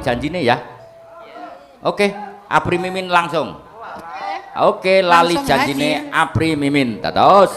janjine ya. Oke, Apri Mimin langsung. Oke, lali langsung janjine Apri Mimin. Dados.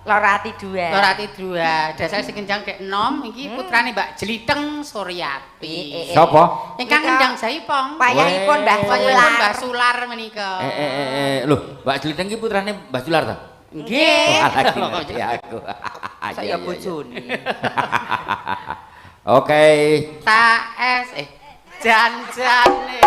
Lorati dua. Dasar sing kenjang dek nom iki putrane Mbak Jeliteng Suryati. Sapa? Ingkang ngendang Jaipong. Payahipun Mbah Sular menika. Lho, Mbak Jeliteng iki putrane Mbah Sular ta? Nggih. Aku. Saya bojone. Oke. Taes janjane.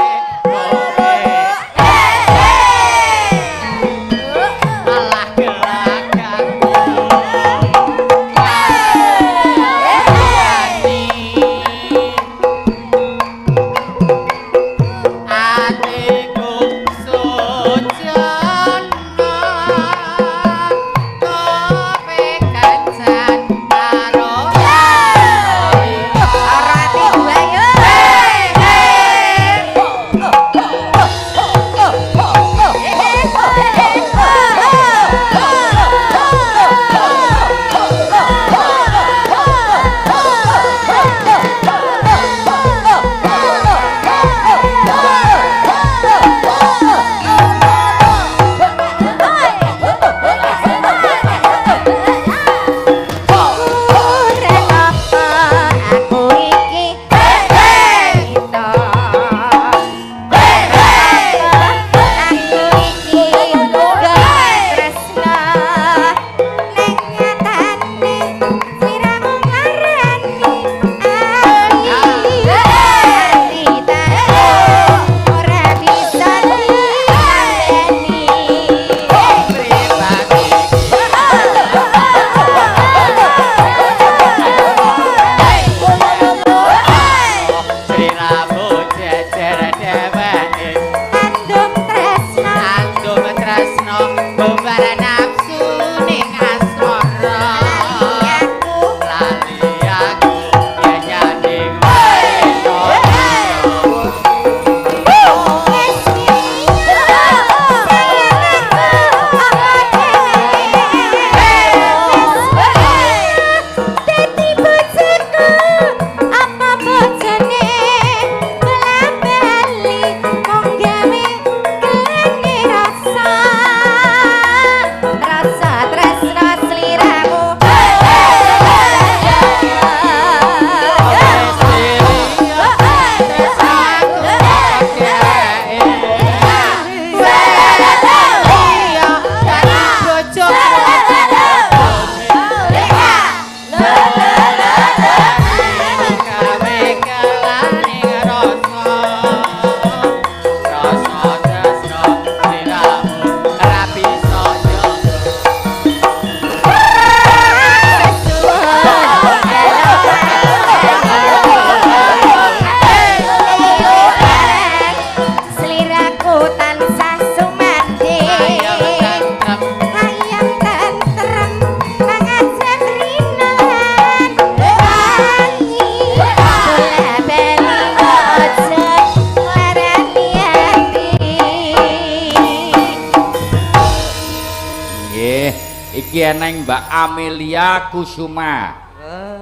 Nggih, iki eneng Mbak Amelia Kusuma.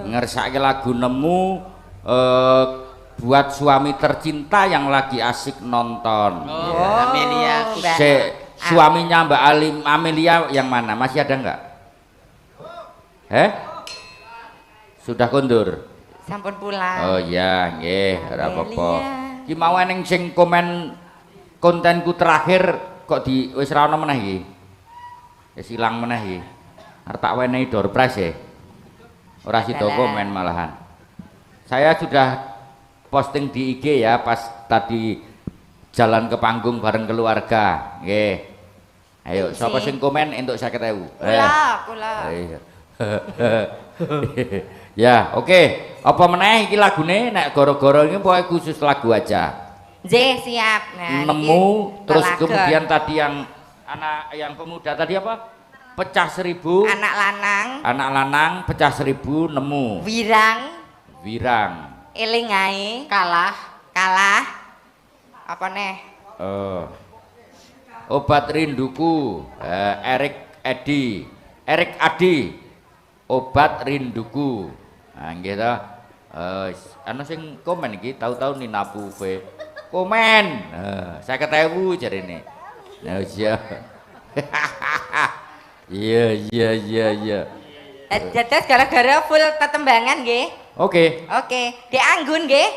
Ngersake lagu Nemu buat suami tercinta yang lagi asik nonton. Amelia. Suaminya Mbak Amelia yang mana? Masih ada enggak? Sudah kondur. Sampun pulang. Oh iya, nggih, ora apa-apa. Ki mau eneng sing komen kontenku terakhir kok di wis ra ono meneh iki. Wis ilang meneh iki. Arep tak wenehi door prize ya. Ora sida komen malahan. Saya sudah posting di IG ya pas tadi jalan ke panggung bareng keluarga. Nggih. Ayo, sapa sing komen entuk 50.000. Kula. Iya. Ya, oke. Apa meneh iki lagune nek gara-gara ini pokoknya khusus lagu aja. Nggih, siap. Nah, Nemu terus Telaga. kemudian tadi yang anak yang pemuda tadi apa? Pecah 1000. Anak lanang. Anak lanang pecah 1000 nemu. Wirang. Eling ae. Kalah. Apa neh? Obat rinduku. Erik Adi. Obat rinduku. Nah, nggih ta. Ana sing komen iki tahu-tahu ninapu kowe. Komen. 50.000 jarene. Nah, iya. Iya. Dados gara-gara full tetembangan nggih. Oke. Dek Anggun nggih.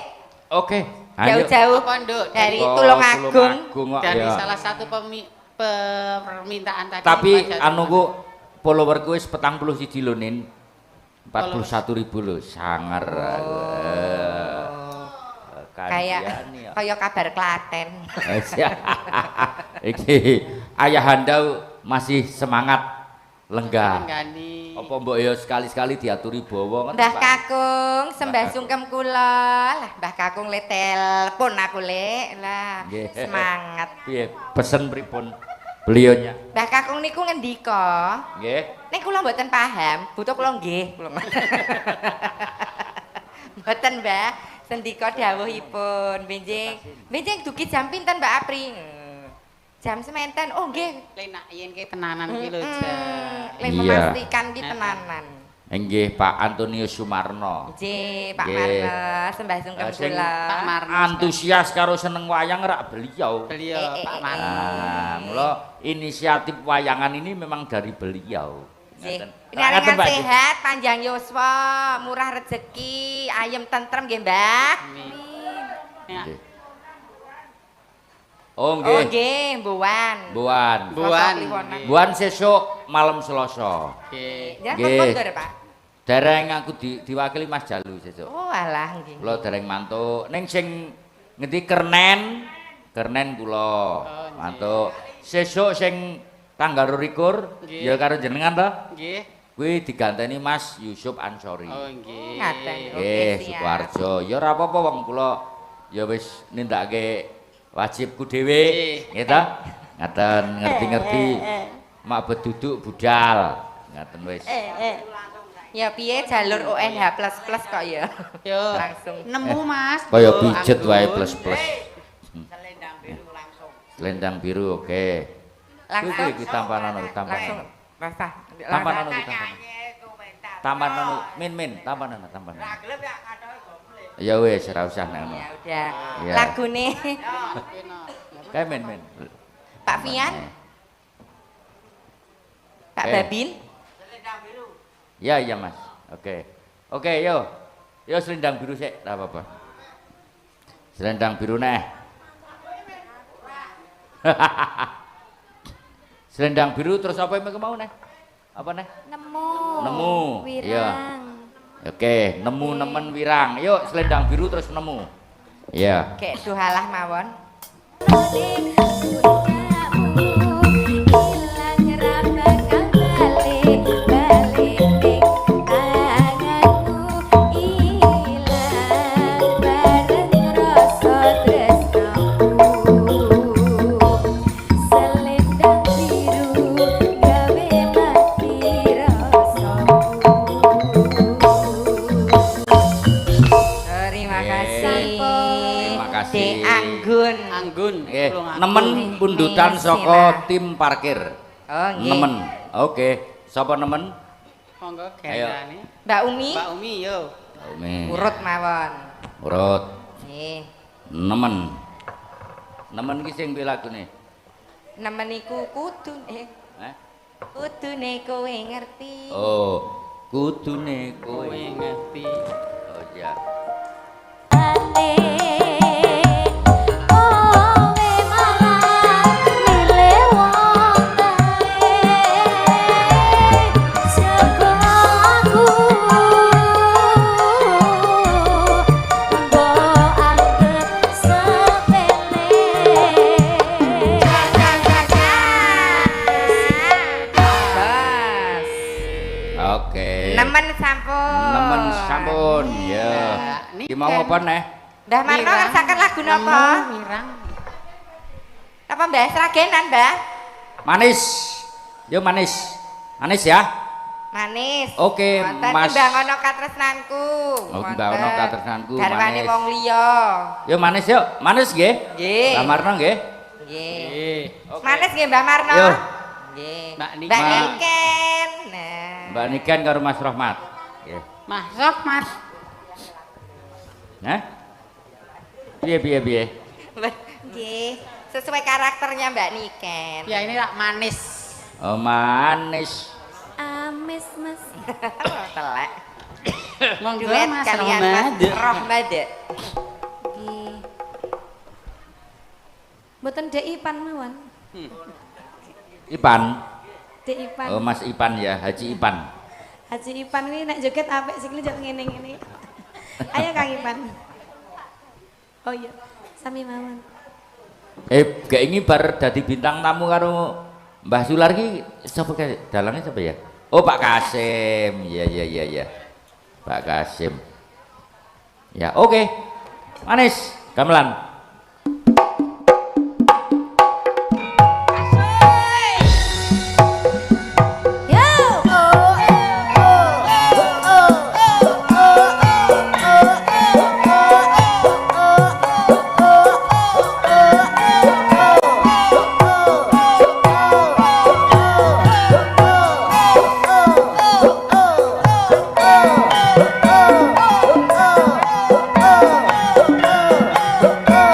Oke. Ayo. Jauh-jauh Apa, Nduk? dari Oh, Tulungagung. kok, Dari ya. salah satu permintaan tadi. Tapi Pak Jatuh. anu ku followerku wis 41 lho Nin. 41.000 lho, sangar. Kayak kabar Klaten. Iki Ayahanda masih semangat lenggah. Lenggani. Apa mbok ya sekali-sekali diaturi bawa ngoten. Mbah Kakung, sembah sungkem kula. Lah Mbah Kakung le telepon aku le. Lah Nggih. semangat. Piye pesen pripun beliaunya? Mbah Kakung niku ngendika? Nggih. Nek kula mboten paham, butuh kula nggih. Mboten, Mbah. Sendika dawuhipun. Benjing dugi jam pinten, Mbak Apri? Jam sementen. Oh, nggih. Lenak yen ki tenanan ki lho, Jan. Lek memastikan ki tenanan. Nggih Pak Antonius Sumarno. Nggih, Pak Nggih. Marno, sembah sungkem Sing kula. Pak Marno. Antusias karo seneng wayang rak beliau. Beliau Pak Marno. Nah, mula inisiatif wayangan ini memang dari beliau. Nggih. Ngaten. Pinaringan Mbak. sehat, panjang yuswa, murah rezeki, ayem tentrem nggih, Mbah. Amin. Nggih. Ya. Oh Oh, nggih. nggih, Mbuwan. Buan. Buan. Buan sesuk malam Selasa. Oke. Ya, Nggih. kondur, Pak. Dereng aku diwakili Mas Jalu sesuk. Oh, alah nggih. Kula dereng mantuk. Ning sing ngendi kernen kula mantuk. Sesuk sing tanggal 22 Nggih. ya karo jenengan to. Nggih. Kuwi diganteni Mas Yusuf Ansori. Oh, nggih. Ngaten. Nggih, siap. Sukoharjo. Ya ora apa-apa wong kula ya wis nindakake wajibku dhewe. Nggih. Nggih ta? Ngaten ngerti-ngerti. Mak beduduk budal. Ngaten wis. Ya piye jalur UNH plus kok ya. Yo. Langsung. Nemu, Mas. Kaya Yo, pijet Anggun. wae plus-plus. Selendang biru oke. Langsung. Kuwi tampanan Langsung. Basah. Tampanan tampanan. Tampanan min tampanan. Ya wis ora usah nek ngono. Ya udah. Iya. Lagune Kae min. Pak Fian. Pak Eh. Babin. Ya iya Mas. Oke. Oke yo. Yo selendang biru sik, ora apa-apa. Selendang biru neh. Selendang biru terus apa yang mau neh? Apa neh? Nemu. Iya. Oke, nemu nemen wirang. Yuk selendang biru terus nemu. Iya. Kayak duhalah mawon. Terima kasih. Terima kasih. Dek Anggun. Anggun. Nggih, Tulung Anggun. nemen pundutan saka tim parkir. Oh, nggih. Nemen. Oke. Sapa nemen? Monggo Ayo. gendane. Mbak Umi. Mbak Umi yo. Umi. Urut mawon. Urut. Nggih. Nemen. Nemen ki sing piye lagune? Nemen iku kudu kudune kowe ngerti. Oh, kudune kowe Kowe ngerti. Oh iya. Bos. Oke. Nemen sampun. Nemen sampun ya. Nah, Ki mau apa neh? Mbah Marno ngersaken lagu napa? Mirang. Apa Mbah Sragenan, Mbah? Manis. Yo manis. Manis ya. Manis. Oke, Wonten Mas. timbangono katresnanku. Oh, timbangono katresnanku, Garwane manis. wong liya. Yo manis yuk. Manis nggih? Nggih. Mbak Marno nggih? Nggih. Eh, Manis nggih Mbah Marno? Yo. Nggih. Mbak Niken. Mbak Niken. Nah. Mbak Niken karo Mas Rohmat. Nggih. Masuk, Mas. Nah. Piye piye piye? Nggih. Sesuai karakternya Mbak Niken. Ya ini rak manis. Oh manis. Amis Mas. Telek. Monggo Duet Mas kalian Rohmad. Mas Rohmad. Nggih. Mboten Dek Ipan mawon. Ipan. Dek Ipan. Oh Mas Ipan ya, Haji Ipan. Haji Ipan ini nek joget apik sikile jek ngene-ngene. Ayo Kang Ipan. Oh iya, sami mawon. Gak ini bar dadi bintang tamu karo Mbah Sular ki sapa kae? Dalange sapa ya? Oh Pak Kasim. Iya iya iya iya. Pak Kasim. Ya, oke. Manis, gamelan. Oh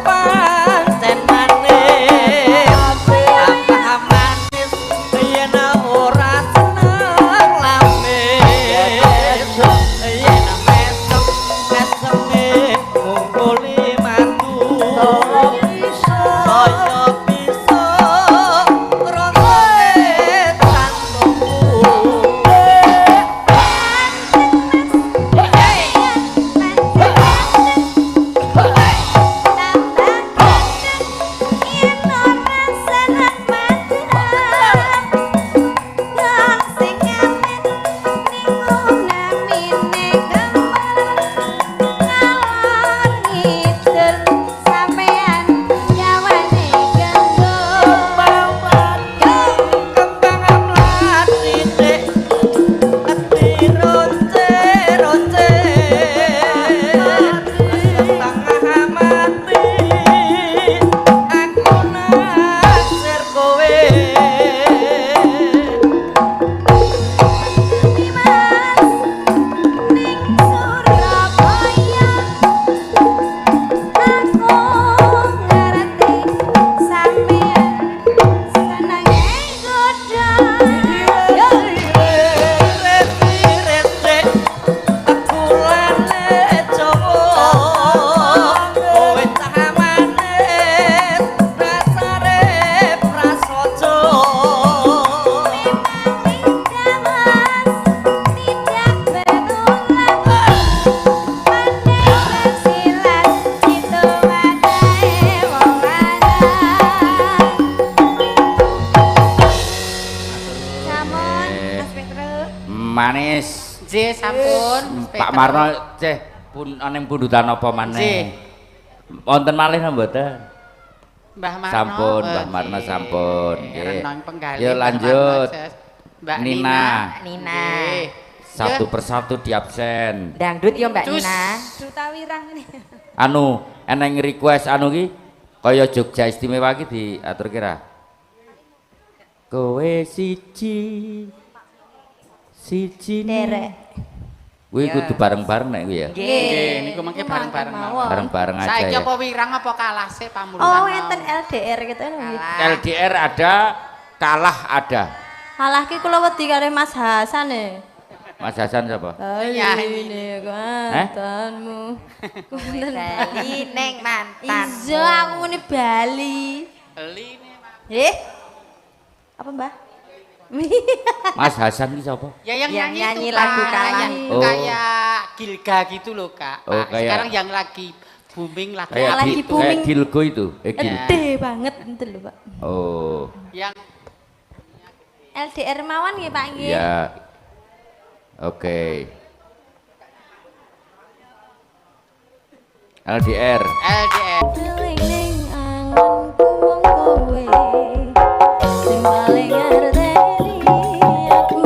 pancen manis tambah manis yen ora seneng lamis yen mesem meseme ngumpuli mantu saya bisa rasane tantungku Manis. Nggih, sampun. Pak Marno ceh pun ning pundutan apa maneh? Nggih. Wonten malih napa mboten? Mbah Marno. Sampun, Mbah nggih. Marno sampun. Nggih. Renang penggalih. Yo Mbah lanjut. Marno, Mbak Nina. Nina. Nggih. Satu persatu di absen. Dangdut ya Mbak Cus. Nina. Duta Wirang ini. Anu, eneng request anu ki kaya Jogja Istimewa ki diatur kira. Kowe siji Derek. kuwi kudu bareng-bareng nek kuwi ya. Nggih, niku mengke bareng-bareng mawon. Bareng-bareng aja Saiki ya. apa wirang apa kalah sih pamulutan? Oh, mau? enten LDR gitu lho. LDR ada, kalah ada. Halah ki kula wedi karo Mas Hasan e. Mas Hasan siapa? Iya, Ini mantanmu. Bali neng mantan. Izo aku muni Bali. Beli nih, Mas. Apa, Mbah? Mas Hasan ki siapa? Ya yang Yang nyanyi, nyanyi itu, lagu Pak. kalah. Yang Oh. kayak Gilga gitu loh, Kak. Oh, Pak. kayak- Sekarang yang lagi booming lagu Kayak lagi kayak booming. Gilgo itu. Gil. Gede banget enten lho, Pak. Oh. yang LDR mawon nggih, Pak nggih. Ya. Oke. LDR. LDR. Eling ning anganku wong kowe. Sing paling ngerteni aku.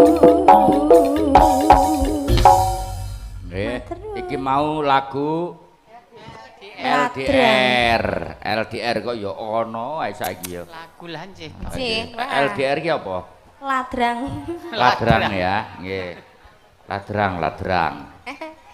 Nggih. Iki mau lagu Ladrang. LDR kok ya ono ae saiki ya. Lagu lah nggih. Cih, wah. LDR ki apa? Ladrang. Ladrang ya, nggih. Ladrang.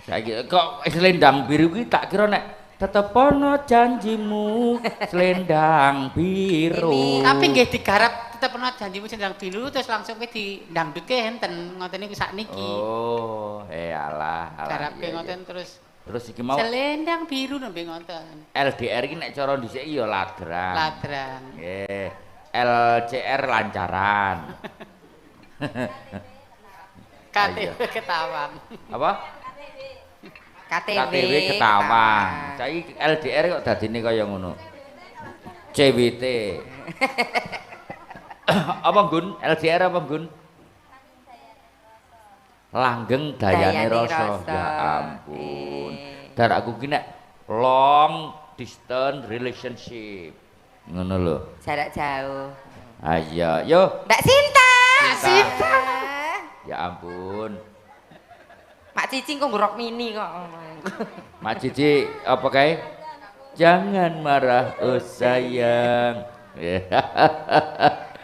Saiki kok selendang biru ki tak kira nek tetep ono janjimu selendang biru. Tapi nggih digarap tetep ana janjimu sendang biru terus langsung ke di dangdutke enten ngoten niku sakniki. Oh, alah. Garapke iya, ngoten iya. terus Terus iki mau selendang biru nembe ngoten. LDR ki nek cara dhisik ya ladrang. Ladrang. Nggih. LCR lancaran. KTP ketawang. Apa? KTW Ketawang. Saiki LDR kok dadine kaya ngono. CWT. Apa Gun? LDR apa Gun? Langgeng dayane Dayane rasa. rasa. Ya ampun. Dar aku ki nek long distance relationship. Ngono lho. Jarak jauh. Ayo, yo. Mbak Sinta. Sinta. Ya ampun. Mak Cicing kok ngurok mini kok. Mak Cici apa kae? Jangan marah oh sayang.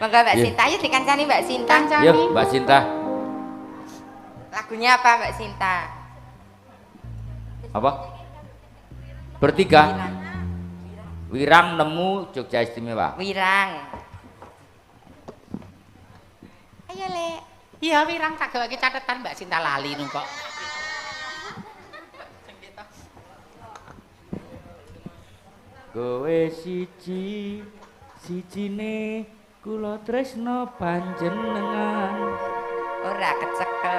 Monggo Mbak Iya. Sinta, yuk dikancani Mbak Sinta. Yuk Mbak Sinta. Lagunya apa Mbak Sinta? Apa? Bertiga. Wirang nemu Jogja Istimewa. Wirang. Ayo Lek. Iya Wirang tak gaweke catetan Mbak Sinta lali nu kok. Kowe sijine kula tresna panjenengan. Ora kecekel.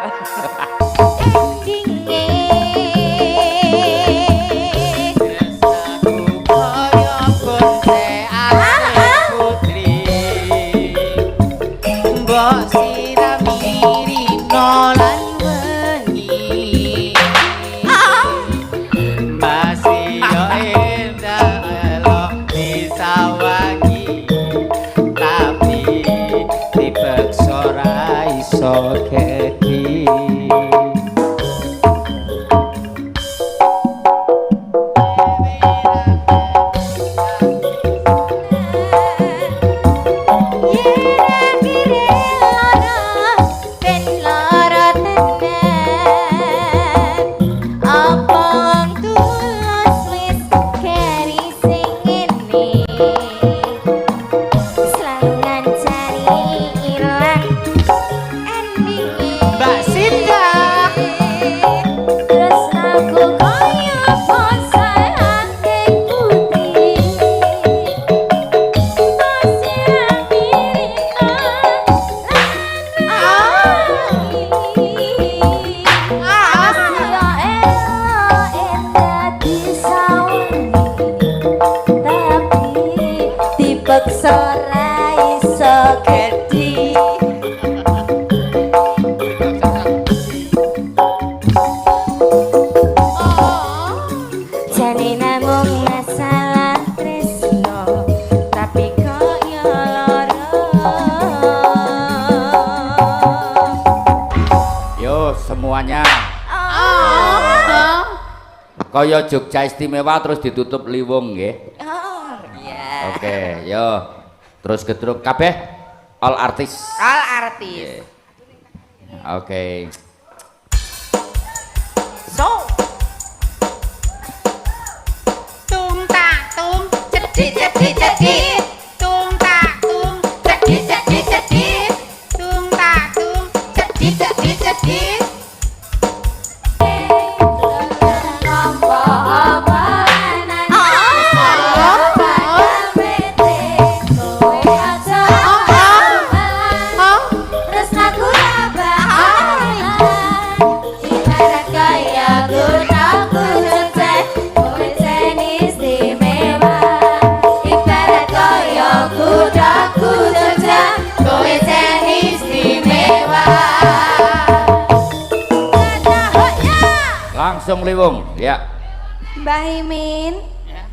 Semuanya kaya Jogja Istimewa terus ditutup liwung nggih. Oh, iya. Oke, yo. Terus gedruk kabeh all artis. All artis. Oke. So, Tung tak tung cedit cedit cedit. tung tak tung Cedit cedit cedit. tung tak tung Cedit cedit cedit. Langsung liwung, ya. Mbah Imin.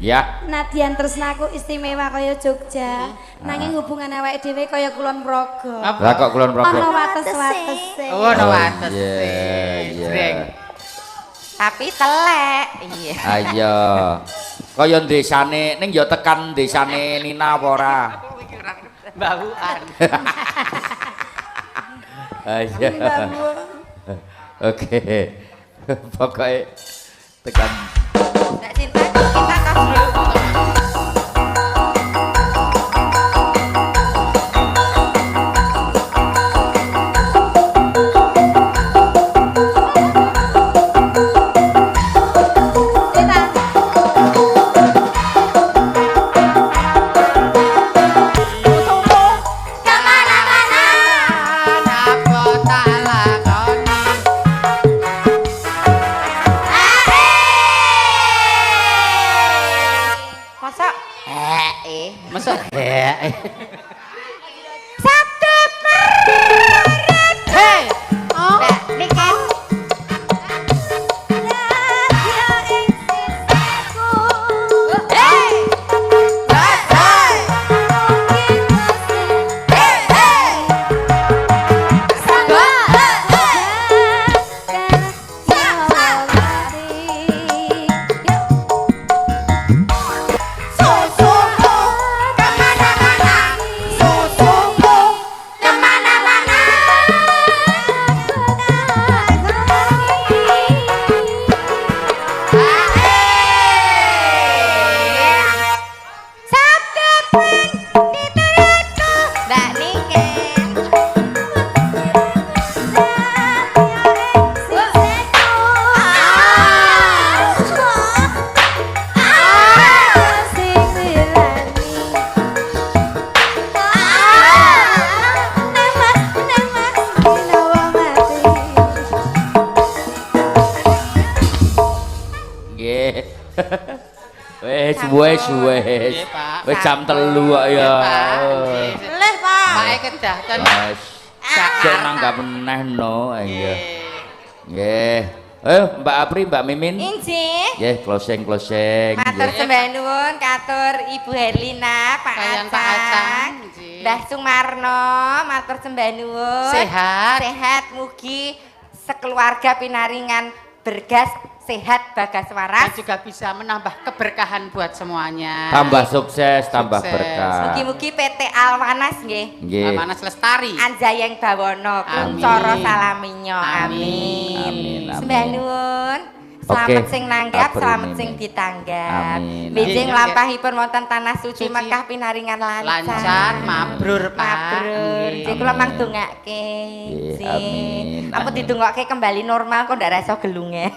Ya. Nadyan tresnaku istimewa kaya Jogja, nanging hubungan awake dhewe kaya Kulon Progo. Lah kok Kulon Progo. Ana wates-watese. Oh, no wates. Iya. Tapi telek. Iya. Ayo. Kaya desane ning ya tekan desane Nina apa ora? Bauan. Ayo. Oke. Pokoknya tekan. Nggak cinta kita kos. Masuk. Sabtu Hei. Oh. Niken. wis Nggih, Pak. wis jam 3 kok ya Leh, Pak. Pak kedah ten. wis cek nanggap meneh no iya nggih Mbak Apri Mbak Mimin Injih. nggih closing Matur sembah nuwun katur Ibu Herlina, Pak Kalian Pak Acang, Acang, nggih. Mbah Sumarno, matur sembah nuwun. Sehat. Sehat mugi sekeluarga pinaringan bergas sehat bagas Dan waras. juga bisa menambah keberkahan buat semuanya. tambah sukses tambah Sukses. berkah Mugi-mugi PT Alwanas nggih. nggih Manas Lestari. Anjayeng Bawono, Amin. Kuncoro Salaminyo. Amin. Amin, amin. Sembah nuwun. Selamat Oke. sing nanggap, Apri, selamat Mimin. sing ditanggap. Amin, Bijing amin. nglampahipun wonten tanah suci Suci. Mekah pinaringan lancar. Lancar, mabrur, Pak. Mabrur. Nggih. Jadi kula mang dongake. Nggih, Sing. amin, Apa amin. didongake kembali normal kok ndak rasa gelunge.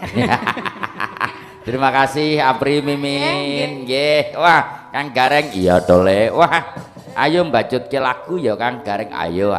terima kasih Apri Mimin nggih wah Kang Gareng iya tole wah ayo mbajutke lagu ya Kang Gareng ayo